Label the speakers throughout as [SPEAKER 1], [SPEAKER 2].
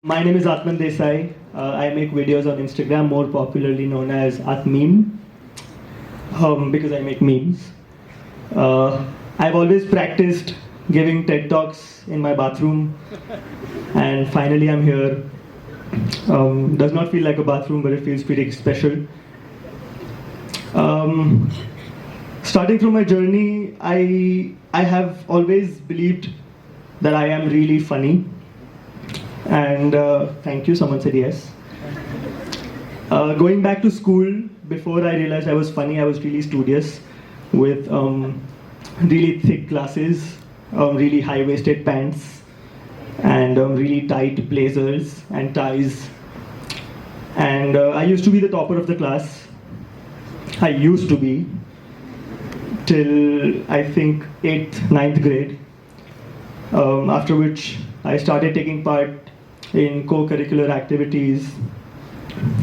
[SPEAKER 1] My name is Aatman Desai. I make videos on Instagram, more popularly known as Aatmeme, because I make memes. I've always practiced giving TED Talks in my bathroom, and finally I'm here. Does not feel like a bathroom, but it feels pretty special. Starting from my journey, I have always believed that I am really funny. And thank you, someone said yes. Going back to school, before I realized I was funny, I was really studious with really thick glasses, really high-waisted pants, and really tight blazers and ties. And I used to be the topper of the class. I used to be, till I think 8th, 9th grade. After which I started taking part in co-curricular activities,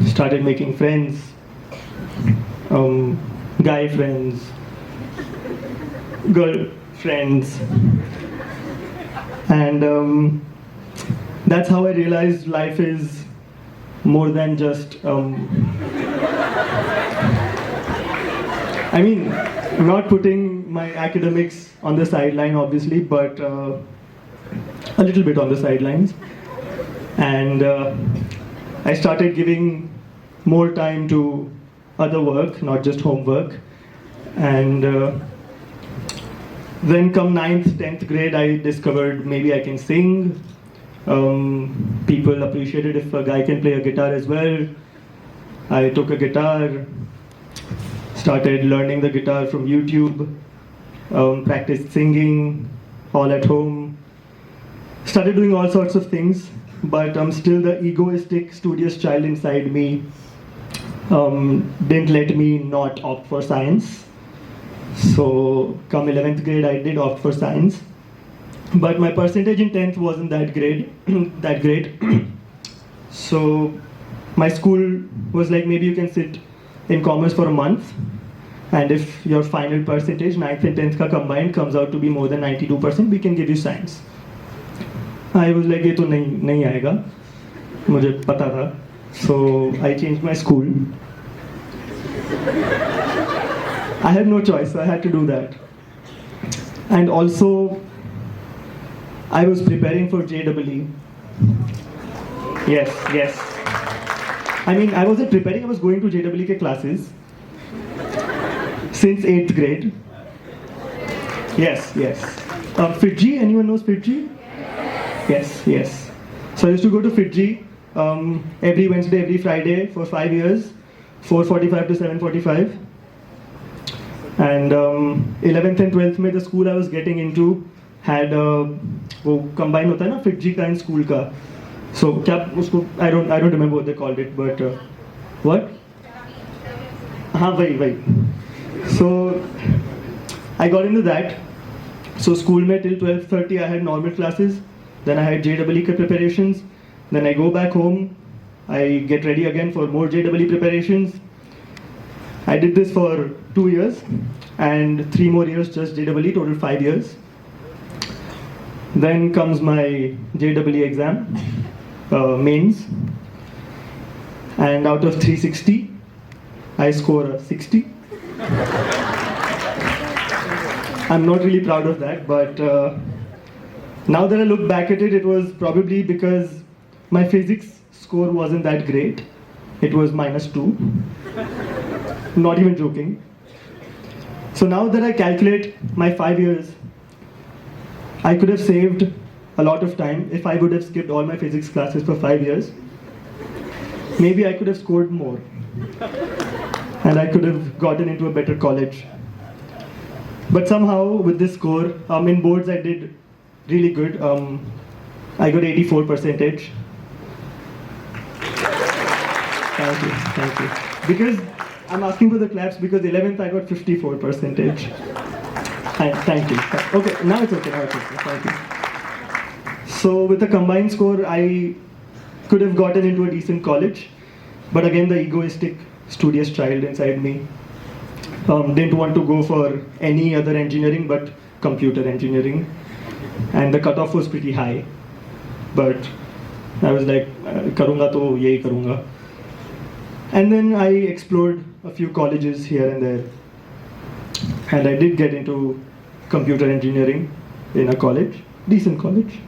[SPEAKER 1] started making friends, guy friends, girl friends, and that's how I realized life is more than just, I mean, not putting my academics on the sideline obviously, but a little bit on the sidelines. And I started giving more time to other work, not just homework. And then come 9th, 10th grade, I discovered maybe I can sing. People appreciated if a guy can play a guitar as well. I took a guitar, started learning the guitar from YouTube, practiced singing all at home, started doing all sorts of things. But still the egoistic, studious child inside me didn't let me not opt for science. So come 11th grade, I did opt for science. But my percentage in 10th wasn't that great. So my school was like, maybe you can sit in commerce for a month, and if your final percentage, 9th and 10th ka combined, comes out to be more than 92%, we can give you science. I was like, ये तो नहीं आएगा, मुझे पता था. So I changed my school. I had no choice, so I had to do that. And also, I was preparing for JEE. Yes. I mean, I wasn't preparing, I was going to JEE ke classes since 8th grade. Yes. FITG, anyone knows FITG? Yes. So I used to go to FITG every Wednesday, every Friday for 5 years, 4:45 to 7:45. And 11th and 12th में the school I was getting into had वो combine होता है ना FITG का and school का. So क्या उसको I don't remember what they called it, but what? हाँ वही. So I got into that. So school में till 12:30 I had normal classes. Then I had JEE preparations. Then I go back home. I get ready again for more JEE preparations. I did this for 2 years, and 3 more years just JEE, total 5 years. Then comes my JEE exam, mains. And out of 360, I score a 60. I'm not really proud of that, but now that I look back at it, it was probably because my physics score wasn't that great. It was -2. Not even joking. So now that I calculate my 5 years, I could have saved a lot of time if I would have skipped all my physics classes for 5 years. Maybe I could have scored more. And I could have gotten into a better college. But somehow, with this score, in boards I did really good. I got 84 percentage. Thank you. Because I'm asking for the claps because 11th I got 54 percentage. Thank you. Okay, now it's okay. Thank you. So with a combined score, I could have gotten into a decent college. But again, the egoistic, studious child inside me didn't want to go for any other engineering but computer engineering. And the cutoff was pretty high. But I was like, करूँगा तो यही करूँगा. And then I explored a few colleges here and there. And I did get into computer engineering in a college, decent college.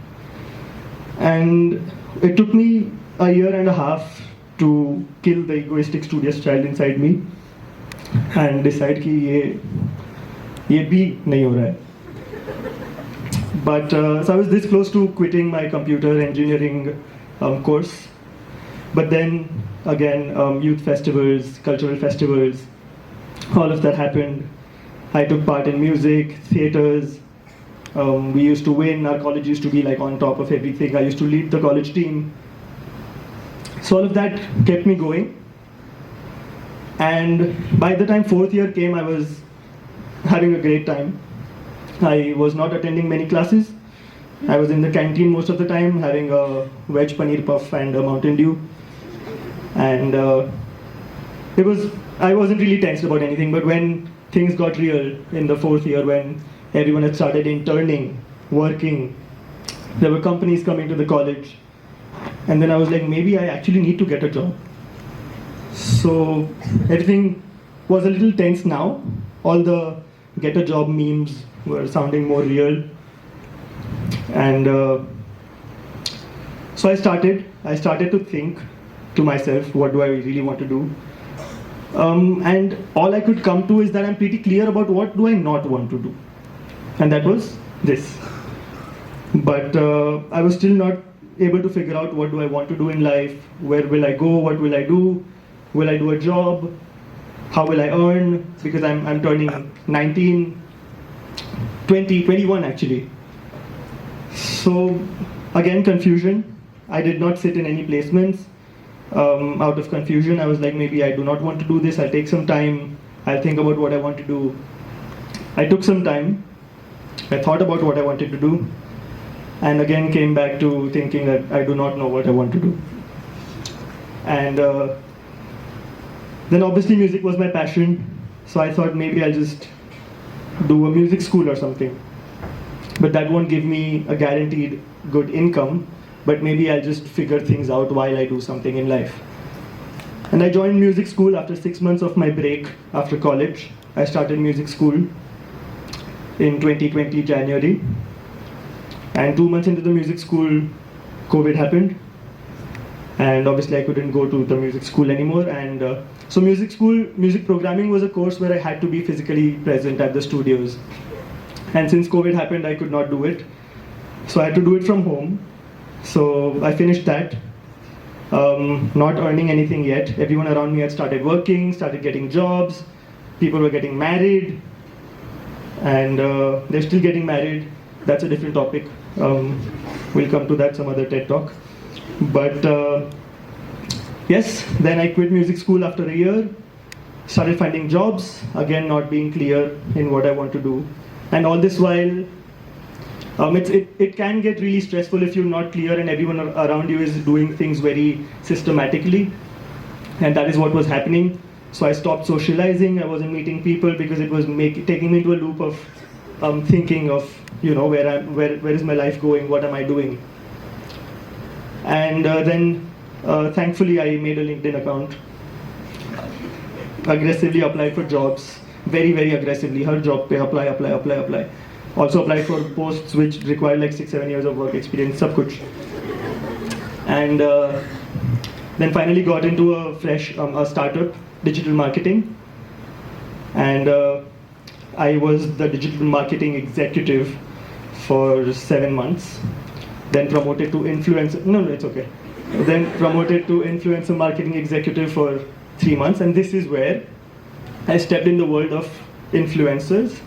[SPEAKER 1] And it took me a year and a half to kill the egoistic studious child inside me and decide कि ये भी नहीं हो रहा है. But so I was this close to quitting my computer engineering course. But then again, youth festivals, cultural festivals, all of that happened. I took part in music, theaters. We used to win. Our college used to be like on top of everything. I used to lead the college team. So all of that kept me going. And by the time fourth year came, I was having a great time. I was not attending many classes. I was in the canteen most of the time, having a veg paneer puff and a Mountain Dew. And I wasn't really tensed about anything, but when things got real in the fourth year, when everyone had started interning, working, there were companies coming to the college, and then I was like, maybe I actually need to get a job. So everything was a little tense now. All the get a job memes were sounding more real. And so I started to think to myself, what do I really want to do? And all I could come to is that I'm pretty clear about what do I not want to do. And that was this. But I was still not able to figure out what do I want to do in life, where will I go, what will I do, will I do a job, how will I earn, because I'm turning 19, 20, 21 actually. So again, confusion. I did not sit in any placements. Out of confusion, I was like, maybe I do not want to do this, I'll take some time, I'll think about what I want to do. I took some time, I thought about what I wanted to do, and again came back to thinking that I do not know what I want to do. And then obviously music was my passion, so I thought maybe I'll just do a music school or something. But that won't give me a guaranteed good income, but maybe I'll just figure things out while I do something in life. And I joined music school after 6 months of my break after college. I started music school in 2020 January. And 2 months into the music school, COVID happened. And obviously I couldn't go to the music school anymore. And so music programming was a course where I had to be physically present at the studios. And since COVID happened, I could not do it. So I had to do it from home. So I finished that, not earning anything yet. Everyone around me had started working, started getting jobs. People were getting married, and they're still getting married. That's a different topic. We'll come to that some other TED talk. But yes, then I quit music school after a year, started finding jobs, again not being clear in what I want to do. And all this while, it can get really stressful if you're not clear and everyone around you is doing things very systematically. And that is what was happening. So I stopped socializing, I wasn't meeting people because it was taking me into a loop of thinking of, where is my life going, what am I doing? And then thankfully I made a LinkedIn account, aggressively applied for jobs, very, very aggressively, her job pe apply. Also applied for posts which require like 6-7 years of work experience, sab kuch. And then finally got into a fresh a startup, digital marketing. And I was the digital marketing executive for 7 months. Then promoted to influencer, no, it's okay. Then promoted to influencer marketing executive for 3 months. And this is where I stepped in the world of influencers.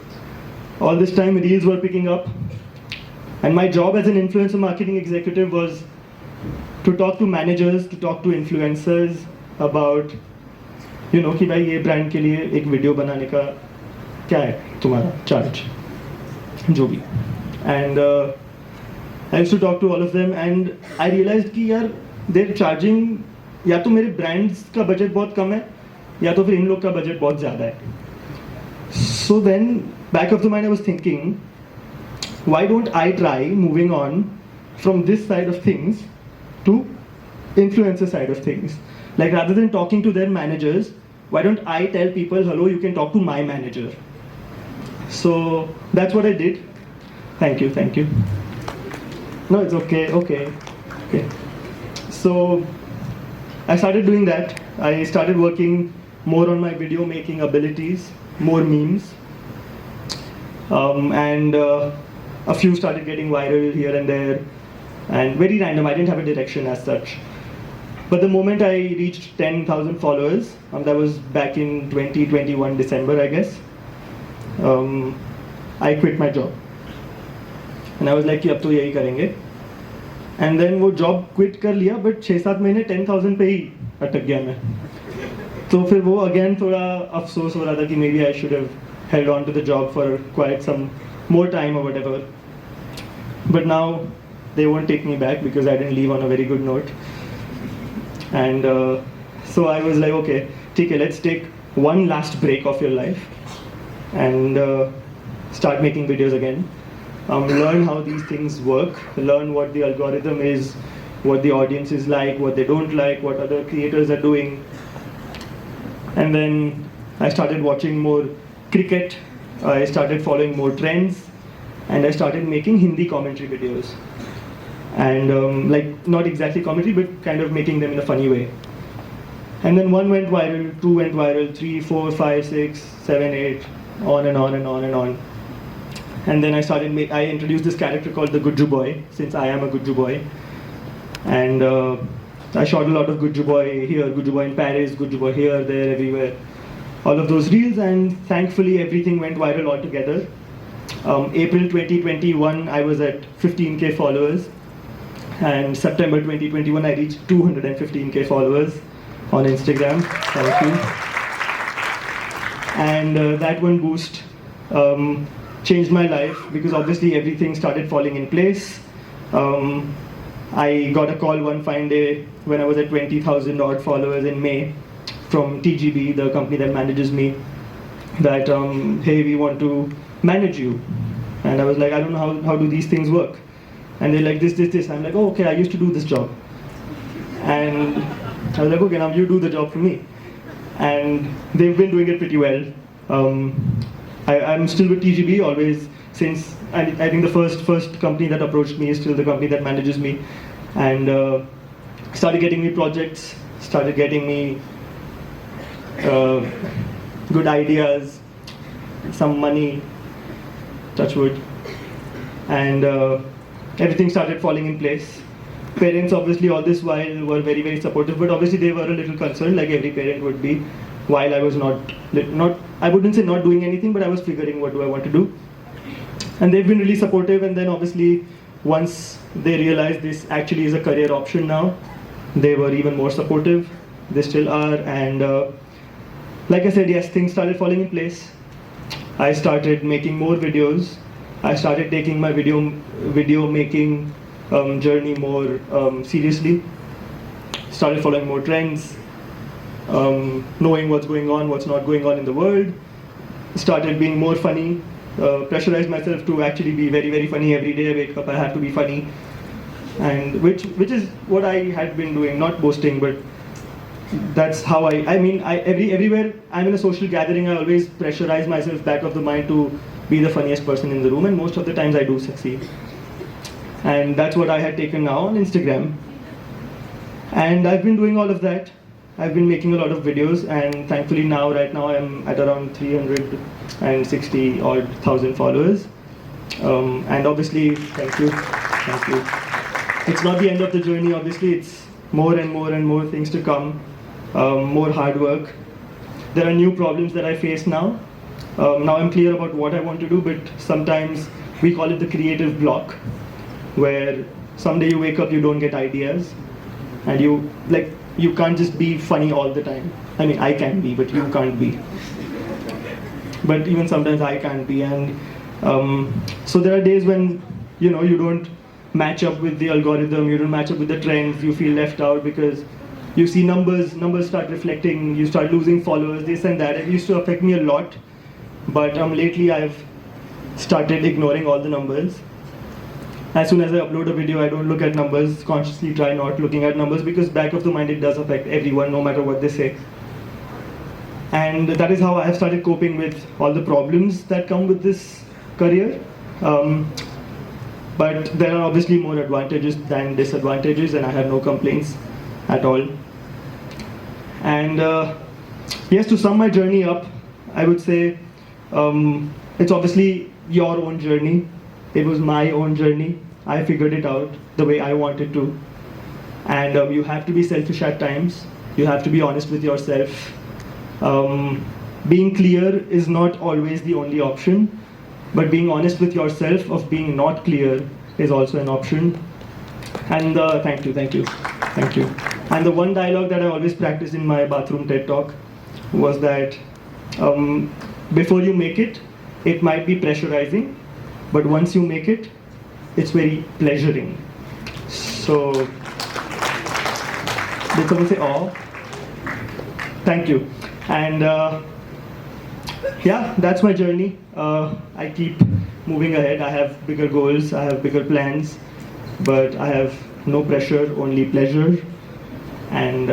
[SPEAKER 1] All this time, reels were picking up. And my job as an influencer marketing executive was to talk to managers, to talk to influencers about, कि भाई ये brand के लिए एक video बनाने का क्या है तुम्हारा charge, जो भी. And I used to talk to all of them, and I realized कि यार they're charging, या तो मेरे brands का budget बहुत कम है, या तो फिर इन लोग का budget बहुत ज़्यादा है. So then, back of the mind, I was thinking, why don't I try moving on from this side of things to influencer side of things. Like rather than talking to their managers, why don't I tell people, hello, you can talk to my manager. So that's what I did. Thank you, thank you. No, it's okay, okay. So I started doing that. I started working more on my video making abilities, more memes. And a few started getting viral here and there, and very random. I didn't have a direction as such. But the moment I reached 10,000 followers, that was back in 2021 December, I guess, I quit my job. And I was like, अब तो यही करेंगे. And then वो job quit कर लिया, but 6-7 महीने 10,000 पे ही अटक गया मैं. तो फिर वो again थोड़ा अफसोस हो रहा था कि maybe I should have held on to the job for quite some more time or whatever. But now they won't take me back because I didn't leave on a very good note. And so I was like, okay, let's take one last break of your life and start making videos again. Learn how these things work, learn what the algorithm is, what the audience is like, what they don't like, what other creators are doing. And then I started watching more cricket, I started following more trends, and I started making Hindi commentary videos. And like, not exactly commentary, but kind of making them in a funny way. And then 1 went viral, 2 went viral, 3, 4, 5, 6, 7, 8, on and on and on and on. And then I introduced this character called the Gujju Boy, since I am a Gujju Boy. And I shot a lot of Gujju Boy here, Gujju Boy in Paris, Gujju Boy here, there, everywhere. All of those reels, and thankfully everything went viral altogether. April 2021, I was at 15K followers. And September 2021, I reached 215K followers on Instagram. Thank you. And that one boost changed my life because obviously everything started falling in place. I got a call one fine day when I was at 20,000 odd followers in May from TGB, the company that manages me, that hey, we want to manage you. And I was like, I don't know how do these things work. And they're like, this. I'm like, oh, okay, I used to do this job. And I was like, okay, now you do the job for me. And they've been doing it pretty well. I'm still with TGB always since, I think the first company that approached me is still the company that manages me. And started getting me projects, started getting me good ideas, some money, touch wood. And everything started falling in place. Parents obviously all this while were very, very supportive, but obviously they were a little concerned, like every parent would be, while I was not, I wouldn't say not doing anything, but I was figuring what do I want to do. And they've been really supportive, and then obviously once they realized this actually is a career option now, they were even more supportive. They still are, and like I said, yes, things started falling in place. I started making more videos. I started taking my video making journey more seriously. Started following more trends, knowing what's going on, what's not going on in the world. Started being more funny. Pressurized myself to actually be very, very funny every day. I wake up, I have to be funny, and which is what I had been doing, not boasting, but that's how everywhere I'm in a social gathering, I always pressurize myself back of the mind to be the funniest person in the room, and most of the times I do succeed. And that's what I had taken now on Instagram. And I've been doing all of that. I've been making a lot of videos, and thankfully right now I'm at around 360 odd thousand followers. And obviously, thank you. It's not the end of the journey, obviously, it's more and more things to come, more hard work. There are new problems that I face now. Now I'm clear about what I want to do, but sometimes we call it the creative block, where someday you wake up, you don't get ideas, and you can't just be funny all the time. I mean, I can be, but you can't be. But even sometimes I can't be, and so there are days when you don't match up with the algorithm, you don't match up with the trends, you feel left out because you see numbers start reflecting, you start losing followers, this and that. It used to affect me a lot, but lately I've started ignoring all the numbers, as soon as I upload a video, I don't look at numbers, consciously try not looking at numbers, because back of the mind it does affect everyone, no matter what they say. And that is how I have started coping with all the problems that come with this career. But there are obviously more advantages than disadvantages, and I have no complaints at all. And yes, to sum my journey up, I would say it's obviously your own journey. It was my own journey. I figured it out the way I wanted to. And you have to be selfish at times. You have to be honest with yourself. Being clear is not always the only option, but being honest with yourself of being not clear is also an option. And thank you. And the one dialogue that I always practice in my bathroom TED talk was that before you make it, it might be pressurizing, but once you make it, it's very pleasuring. So, did someone say, oh? Thank you. And yeah, that's my journey. I keep moving ahead. I have bigger goals, I have bigger plans, but I have no pressure, only pleasure. And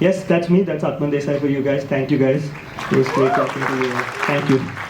[SPEAKER 1] yes, that's me. That's Aatman Desai for you guys. Thank you guys. It was great talking to you. Thank you.